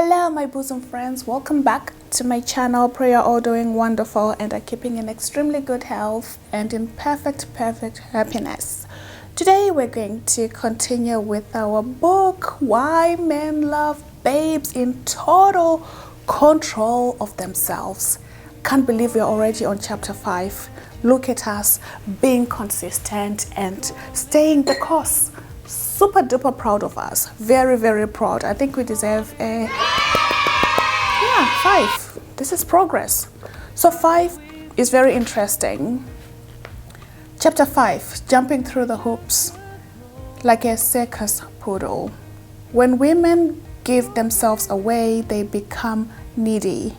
Hello my bosom friends, welcome back to my channel. Pray you're all doing wonderful and are keeping in extremely good health and in perfect happiness. Today we're going to continue with our book, Why Men Love Babes in Total Control of Themselves. Can't believe we're already on chapter 5. Look at us being consistent and staying the course. Super duper proud of us. Very proud. I think we deserve a 5. This is progress. So 5 is very interesting. Chapter 5, jumping through the hoops like a circus poodle. When women give themselves away, they become needy.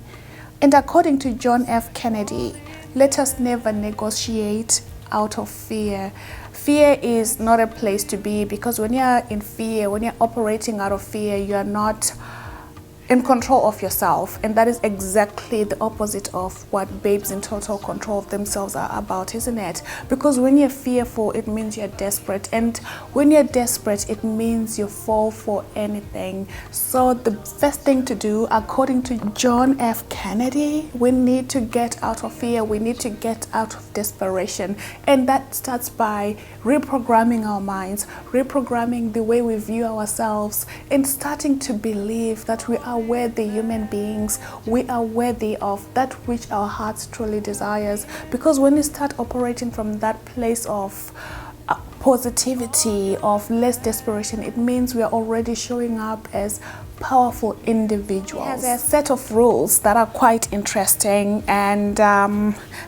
And according to John F. Kennedy, let us never negotiate out of fear. Fear is not a place to be, because when you're in fear, when you're operating out of fear, you're not in control of yourself. And that is exactly the opposite of what babes in total control of themselves are about, isn't it? Because when you're fearful, it means you're desperate. And when you're desperate, it means you fall for anything. So the first thing to do, according to John F. Kennedy, we need to get out of fear. We need to get out of desperation. And that starts by reprogramming our minds, reprogramming the way we view ourselves, and starting to believe that we are worthy human beings. We are worthy of that which our hearts truly desires. Because when you start operating from that place of positivity, of less desperation, it means we are already showing up as powerful individuals. It has a set of rules that are quite interesting, and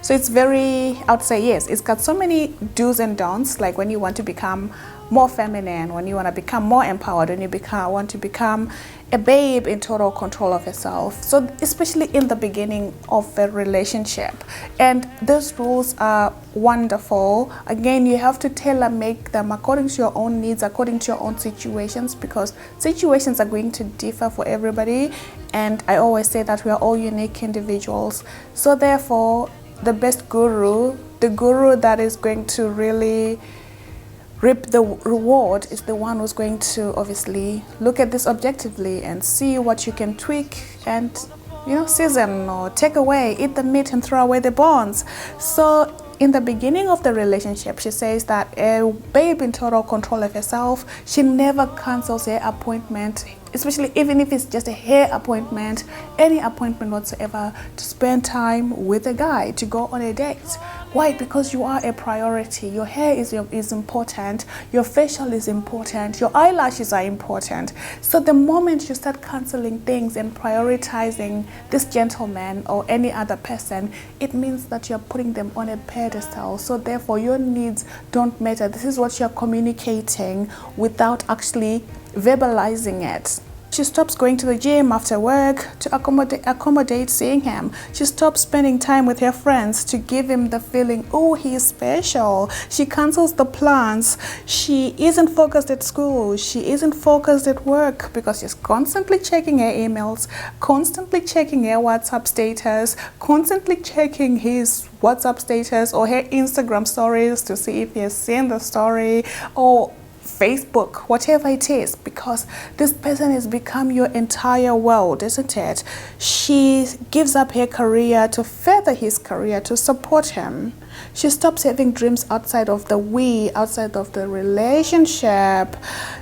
so it's very, I would say, yes, it's got so many do's and don'ts, like when you want to become more feminine, when you want to become more empowered, when you want to become a babe in total control of yourself. So especially in the beginning of a relationship. And those rules are wonderful. Again, you have to tailor make them according to your own needs, according to your own situations, because situations are going to differ for everybody. And I always say that we are all unique individuals. So therefore, the best guru, the guru that is going to really reap the reward, is the one who's going to obviously look at this objectively and see what you can tweak and, you know, season or take away, eat the meat and throw away the bones. So in the beginning of the relationship, she says that a babe in total control of herself, she never cancels her appointment, especially even if it's just a hair appointment, any appointment whatsoever, to spend time with a guy, to go on a date. Why? Because you are a priority. Your hair is important, your facial is important, your eyelashes are important. So the moment you start canceling things and prioritizing this gentleman or any other person, it means that you're putting them on a pedestal. So therefore your needs don't matter. This is what you're communicating without actually verbalizing it. She stops going to the gym after work to accommodate seeing him. She stops spending time with her friends to give him the feeling, oh, he's special. She cancels the plans. She isn't focused at school. She isn't focused at work because she's constantly checking her emails, constantly checking her WhatsApp status, constantly checking his WhatsApp status or her Instagram stories to see if he has seen the story, or Facebook, whatever it is, because this person has become your entire world, isn't it? She gives up her career to further his career, to support him. She stops having dreams outside of the outside of the relationship.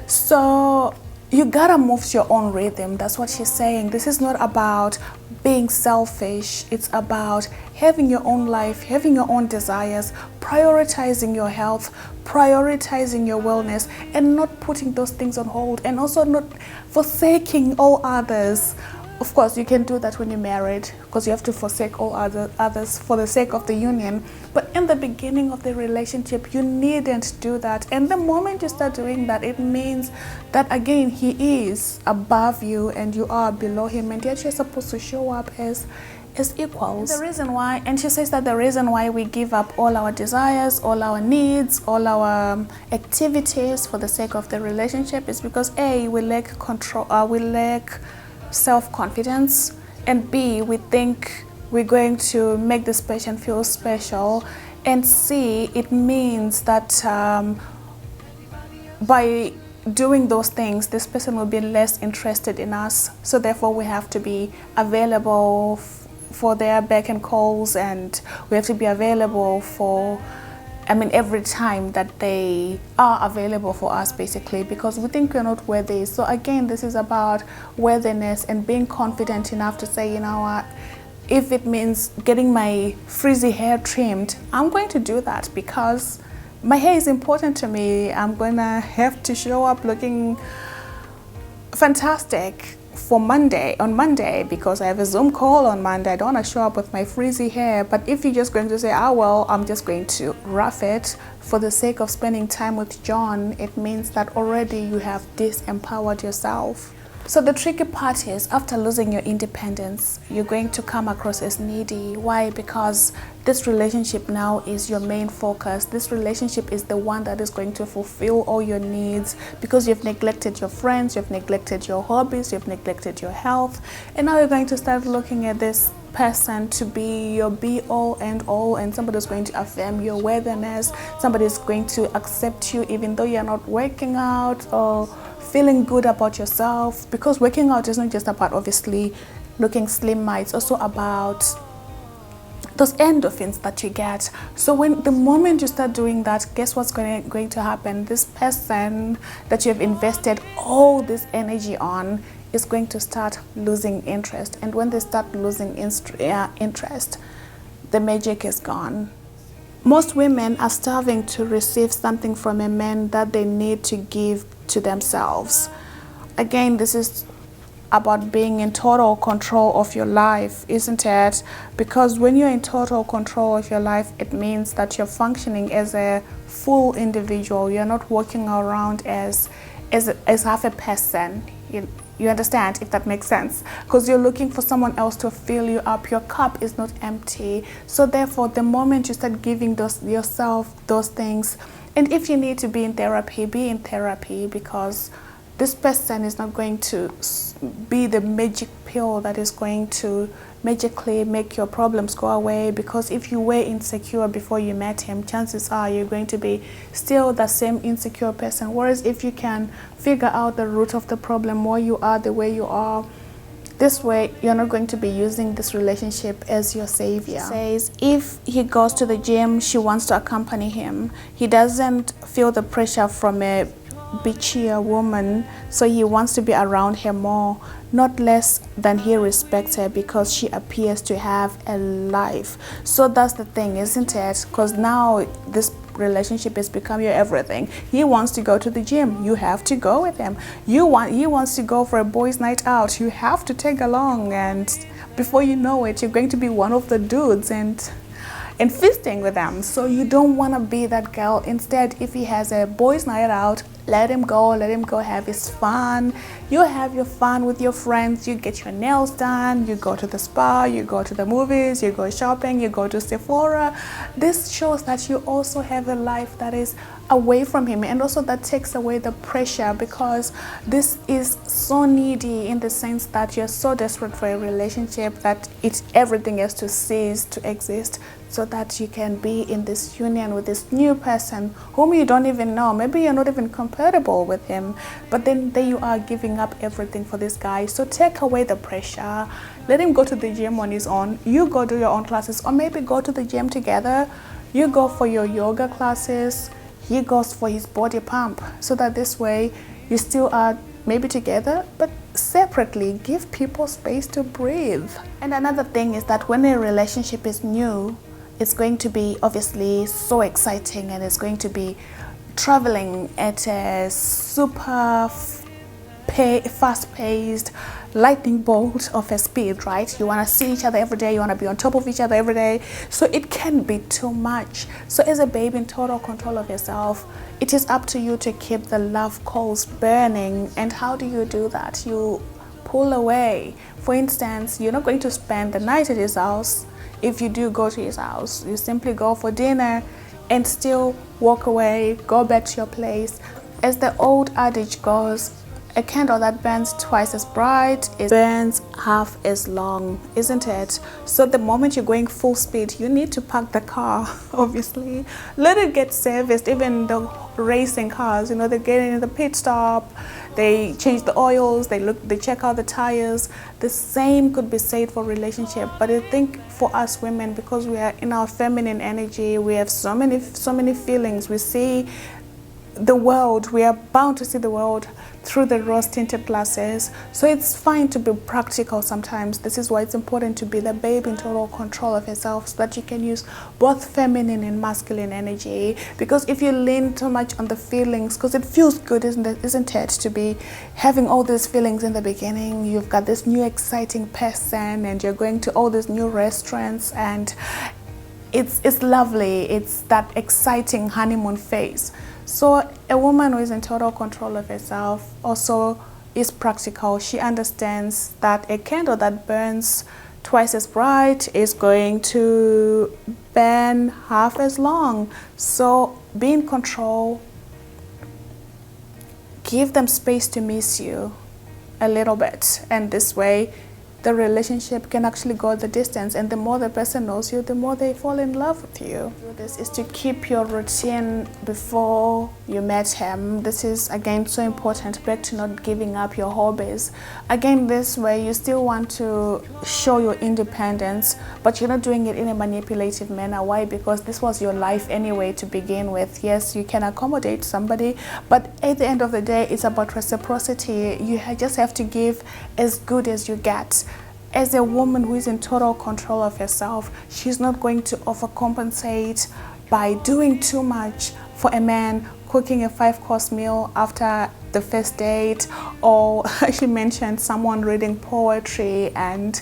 So you gotta move to your own rhythm. That's what she's saying. This is not about being selfish. It's about having your own life, having your own desires, prioritizing your health, prioritizing your wellness, and not putting those things on hold, and also not forsaking all others. Of course, you can do that when you're married, because you have to forsake all others for the sake of the union. But in the beginning of the relationship, you needn't do that. And the moment you start doing that, it means that, again, he is above you and you are below him, and yet you're supposed to show up as equals. The reason why, and she says that the reason why we give up all our desires, all our needs, all our activities for the sake of the relationship is because A, we lack control, we lack self-confidence, and B, we think we're going to make this person feel special, and C, it means that by doing those things, this person will be less interested in us. So therefore we have to be available for their beck and calls, and we have to be available for, every time that they are available for us, basically, because we think we're not worthy. So again, this is about worthiness and being confident enough to say, you know what, if it means getting my frizzy hair trimmed, I'm going to do that because my hair is important to me. I'm gonna have to show up looking fantastic on Monday because I have a Zoom call on Monday. I don't want to show up with my frizzy hair. But if you're just going to say, well, I'm just going to rough it for the sake of spending time with John, it means that already you have disempowered yourself. So the tricky part is, after losing your independence, you're going to come across as needy. Why? Because this relationship now is your main focus. This relationship is the one that is going to fulfill all your needs, because you've neglected your friends, you've neglected your hobbies, you've neglected your health, and now you're going to start looking at this person to be your be all and all, and somebody's going to affirm your worthiness. Somebody's going to accept you even though you're not working out or feeling good about yourself, because working out is not just about obviously looking slim, it's also about those endorphins that you get. So the moment you start doing that, guess what's going to happen? This person that you have invested all this energy on is going to start losing interest, and when they start losing interest, the magic is gone. Most women are starving to receive something from a man that they need to give to themselves. Again, this is about being in total control of your life, isn't it? Because when you're in total control of your life, it means that you're functioning as a full individual. You're not walking around as half a person. You understand, if that makes sense? Because you're looking for someone else to fill you up. Your cup is not empty. So therefore, the moment you start giving yourself those things, and if you need to be in therapy, be in therapy, because this person is not going to be the magic pill that is going to magically make your problems go away. Because if you were insecure before you met him, chances are you're going to be still the same insecure person. Whereas if you can figure out the root of the problem, why you are the way you are, this way you're not going to be using this relationship as your savior. Says if he goes to the gym, she wants to accompany him. He doesn't feel the pressure from a bitchier woman, so he wants to be around her more, not less than he respects her, because she appears to have a life. So that's the thing, isn't it? Because now this relationship has become your everything. He wants to go to the gym, you have to go with him. He wants to go for a boys' night out, you have to tag along, and before you know it, you're going to be one of the dudes and feasting with them. So you don't want to be that girl. Instead, if he has a boys' night out, let him go have his fun. You have your fun with your friends, you get your nails done, you go to the spa, you go to the movies, you go shopping, you go to Sephora. This shows that you also have a life that is away from him, and also that takes away the pressure, because this is so needy in the sense that you're so desperate for a relationship that everything has to cease to exist, so that you can be in this union with this new person whom you don't even know. Maybe you're not even compatible with him, but then there you are giving up everything for this guy. So take away the pressure, let him go to the gym on his own, you go do your own classes, or maybe go to the gym together. You go for your yoga classes, he goes for his body pump, so that this way you still are maybe together but separately. Give people space to breathe. And another thing is that when a relationship is new, it's going to be obviously so exciting, and it's going to be traveling at a super fast-paced lightning bolt of a speed, right? You want to see each other every day, you want to be on top of each other every day, so it can be too much. So as a babe in total control of yourself, it is up to you to keep the love coals burning. And how do you do that? You pull away. For instance, you're not going to spend the night at his house. If you do go to his house, you simply go for dinner and still walk away, go back to your place. As the old adage goes, A candle that burns twice as bright, it burns half as long, isn't it? So the moment you're going full speed, you need to park the car, obviously. Let it get serviced. Even the racing cars, they get in the pit stop, they change the oils, they check out the tires. The same could be said for relationship. But I think for us women, because we are in our feminine energy, we have so many feelings. We see the world, we are bound to see the world through the rose-tinted glasses. So it's fine to be practical sometimes. This is why it's important to be the babe in total control of yourself, so that you can use both feminine and masculine energy. Because if you lean too much on the feelings, because it feels good, isn't it, to be having all these feelings in the beginning. You've got this new exciting person and you're going to all these new restaurants, and it's lovely. It's that exciting honeymoon phase. So a woman who is in total control of herself also is practical. She understands that a candle that burns twice as bright is going to burn half as long. So be in control. Give them space to miss you a little bit. And this way, the relationship can actually go the distance, and the more the person knows you, the more they fall in love with you. This is to keep your routine before you met him. This is again so important, back to not giving up your hobbies. Again, this way you still want to show your independence, but you're not doing it in a manipulative manner. Why? Because this was your life anyway to begin with. Yes, you can accommodate somebody, but at the end of the day, it's about reciprocity. You just have to give as good as you get. As a woman who is in total control of herself, she's not going to overcompensate by doing too much for a man, cooking a 5-course meal after the first date, or she mentioned someone reading poetry and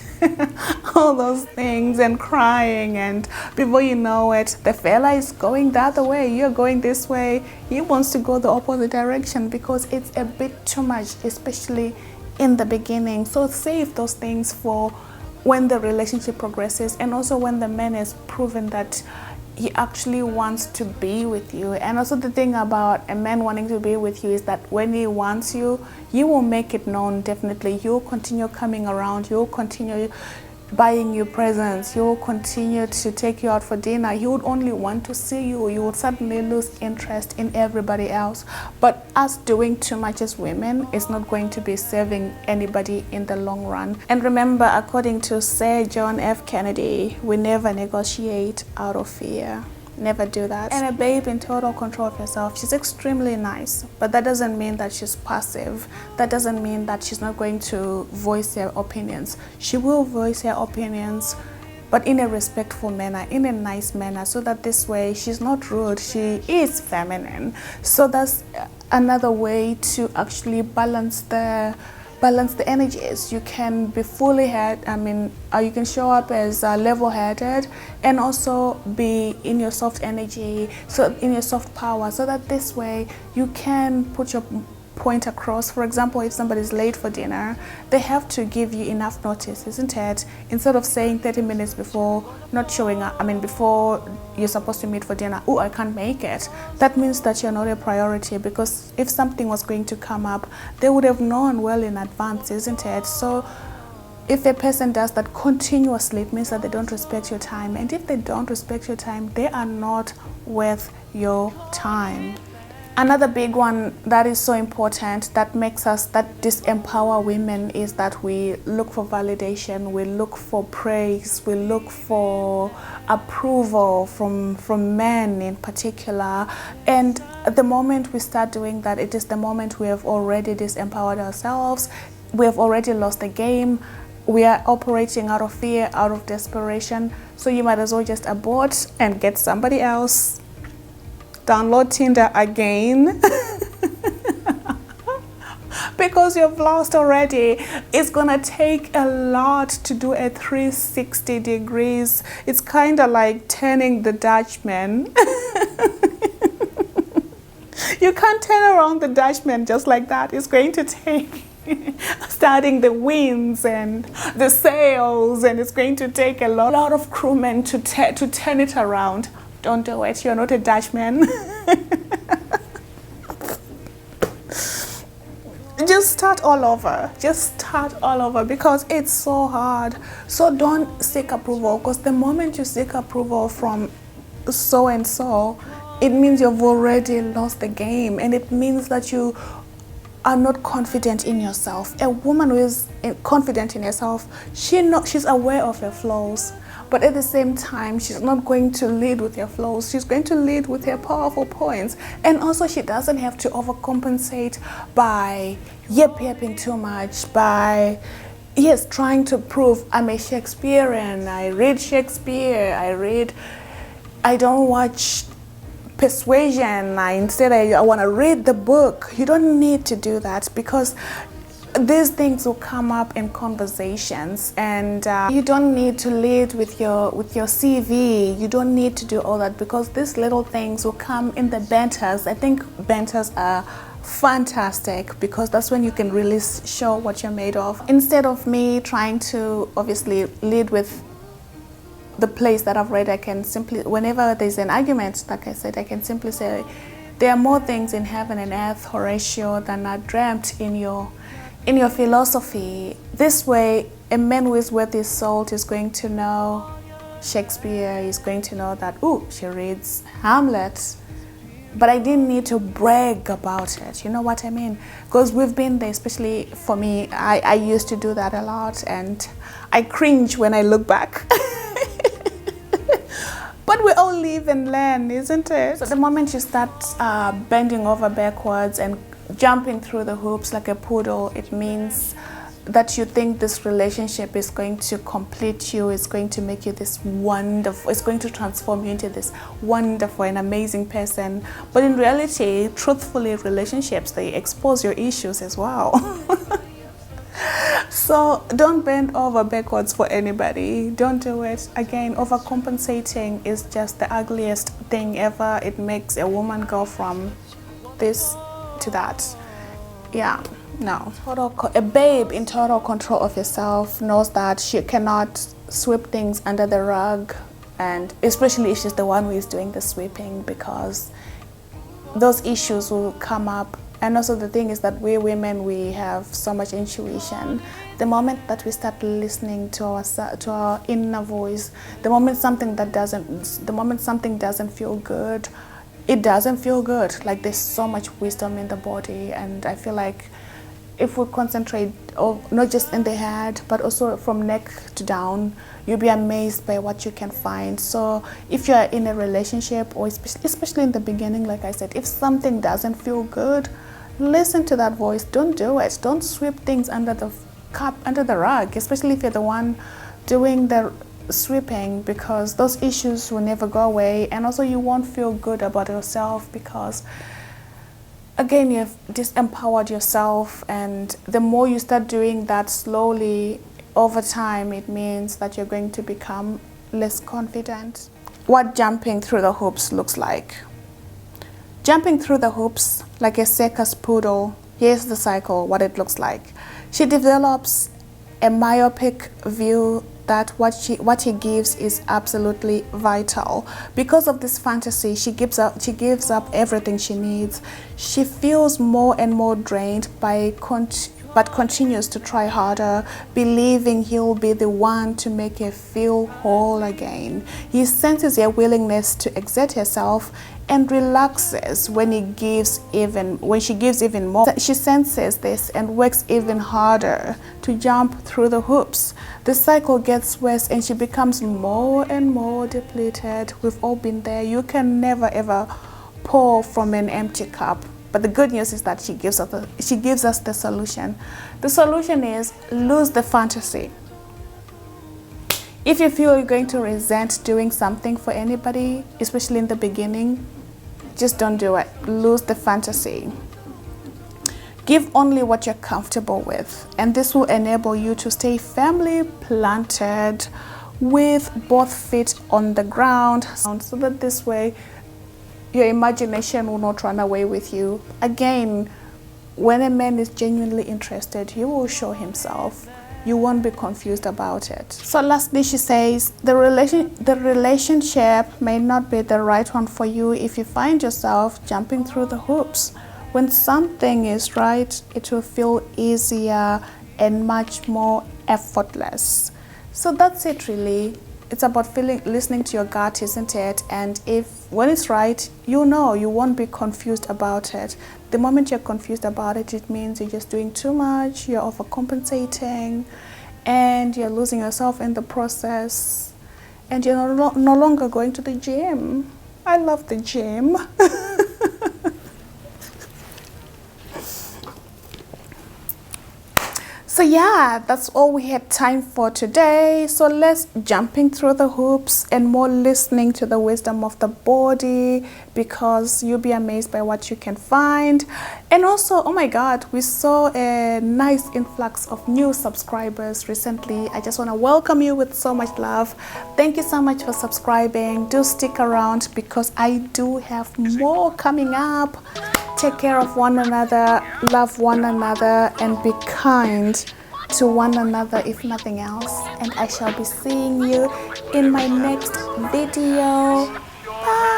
all those things and crying, and before you know it, the fella is going the other way, you're going this way. He wants to go the opposite direction because it's a bit too much, especially in the beginning. So save those things for when the relationship progresses, and also when the man has proven that he actually wants to be with you. And also the thing about a man wanting to be with you is that when he wants you, you will make it known. Definitely, you'll continue coming around, you'll continue buying you presents, you will continue to take you out for dinner. He would only want to see you. You would suddenly lose interest in everybody else. But us doing too much as women is not going to be serving anybody in the long run. And remember, according to Sir John F. Kennedy, we never negotiate out of fear. Never do that. And a babe in total control of herself, she's extremely nice, but that doesn't mean that she's passive. That doesn't mean that she's not going to voice her opinions. She will voice her opinions, but in a respectful manner, in a nice manner, so that this way she's not rude, she is feminine. So that's another way to actually balance the energies. You can be fully you can show up as level-headed and also be in your soft energy, so in your soft power, so that this way you can put your point across. For example, if somebody's late for dinner, they have to give you enough notice, isn't it? Instead of saying 30 minutes before not showing up, before you're supposed to meet for dinner, oh, I can't make it. That means that you're not a priority, because if something was going to come up, they would have known well in advance, isn't it? So if a person does that continuously, it means that they don't respect your time. And if they don't respect your time, they are not worth your time. Another big one that is so important, that disempower women, is that we look for validation, we look for praise, we look for approval from men in particular. And the moment we start doing that, it is the moment we have already disempowered ourselves, we have already lost the game. We are operating out of fear, out of desperation. So you might as well just abort and get somebody else. Download Tinder again. Because you've lost already. It's gonna take a lot to do a 360 degrees. It's kind of like turning the Dutchman. You can't turn around the Dutchman just like that. It's going to take starting the winds and the sails, and it's going to take a lot of crewmen to turn it around. Don't do it. You're not a Dutchman. just start all over. Just start all over because it's so hard. So don't seek approval, because the moment you seek approval from so and so, it means you've already lost the game, and it means that you are not confident in yourself. A woman who is confident in herself, she's aware of her flaws, but at the same time, she's not going to lead with her flaws. She's going to lead with her powerful points. And also, she doesn't have to overcompensate by yapping too much, by trying to prove I'm a Shakespearean, I read Shakespeare, I don't watch Persuasion, instead I want to read the book. You don't need to do that, because these things will come up in conversations, and you don't need to lead with your CV. You don't need to do all that, because these little things will come in the banters. I think banters are fantastic, because that's when you can really show what you're made of. Instead of me trying to obviously lead with the place that I've read, I can simply, whenever there's an argument, like I said, I can simply say, there are more things in heaven and earth, Horatio, than are dreamt in your philosophy. This way, a man who is worth his salt is going to know Shakespeare, is going to know that, she reads Hamlet. But I didn't need to brag about it, you know what I mean? Because we've been there, especially for me, I used to do that a lot, and I cringe when I look back. But we all live and learn, isn't it? So the moment you start bending over backwards and jumping through the hoops like a poodle, it means that you think this relationship is going to complete you, it's going to make you this wonderful, it's going to transform you into this wonderful and amazing person. But in reality, truthfully, relationships, they expose your issues as well. So don't bend over backwards for anybody. Don't do it. Again, overcompensating is just the ugliest thing ever. It makes a woman go from this to that. Yeah, no. A babe in total control of herself knows that she cannot sweep things under the rug, and especially if she's the one who is doing the sweeping, because those issues will come up. And also the thing is that we women, we have so much intuition. The moment that we start listening to our inner voice, the moment something doesn't feel good, it doesn't feel good. Like, there's so much wisdom in the body, and I feel like if we concentrate, not just in the head, but also from neck to down, you'll be amazed by what you can find. So if you're in a relationship, or especially in the beginning, like I said, if something doesn't feel good, listen to that voice. Don't do it. Don't sweep things under the rug, especially if you're the one doing the sweeping, because those issues will never go away, and also you won't feel good about yourself, because again, you've disempowered yourself, and the more you start doing that slowly over time, it means that you're going to become less confident. What jumping through the hoops looks like. Jumping through the hoops like a circus poodle, here's the cycle, what it looks like. She develops a myopic view that what he gives is absolutely vital. Because of this fantasy, she gives up everything she needs. She feels more and more drained but continues to try harder, believing he'll be the one to make her feel whole again. He senses her willingness to exert herself and relaxes when she gives even more. She senses this and works even harder to jump through the hoops. The cycle gets worse, and she becomes more and more depleted. We've all been there. You can never ever pour from an empty cup. But the good news is that she gives us the solution. The solution is lose the fantasy. If you feel you're going to resent doing something for anybody, especially in the beginning, just don't do it. Lose the fantasy. Give only what you're comfortable with, and this will enable you to stay firmly planted with both feet on the ground, so that this way your imagination will not run away with you. Again, when a man is genuinely interested, he will show himself. You won't be confused about it. So lastly, she says, the relationship may not be the right one for you if you find yourself jumping through the hoops. When something is right, it will feel easier and much more effortless. So that's it really. It's about listening to your gut, isn't it? And if when it's right, you know, you won't be confused about it. The moment you're confused about it, it means you're just doing too much, you're overcompensating, and you're losing yourself in the process, and you're no longer going to the gym. I love the gym. So yeah, that's all we had time for today. So let's jumping through the hoops and more listening to the wisdom of the body, because you'll be amazed by what you can find. And also, oh my God, we saw a nice influx of new subscribers recently. I just want to welcome you with so much love. Thank you so much for subscribing. Do stick around because I do have more coming up. Take care of one another, love one another, and be kind to one another if nothing else. And I shall be seeing you in my next video. Bye.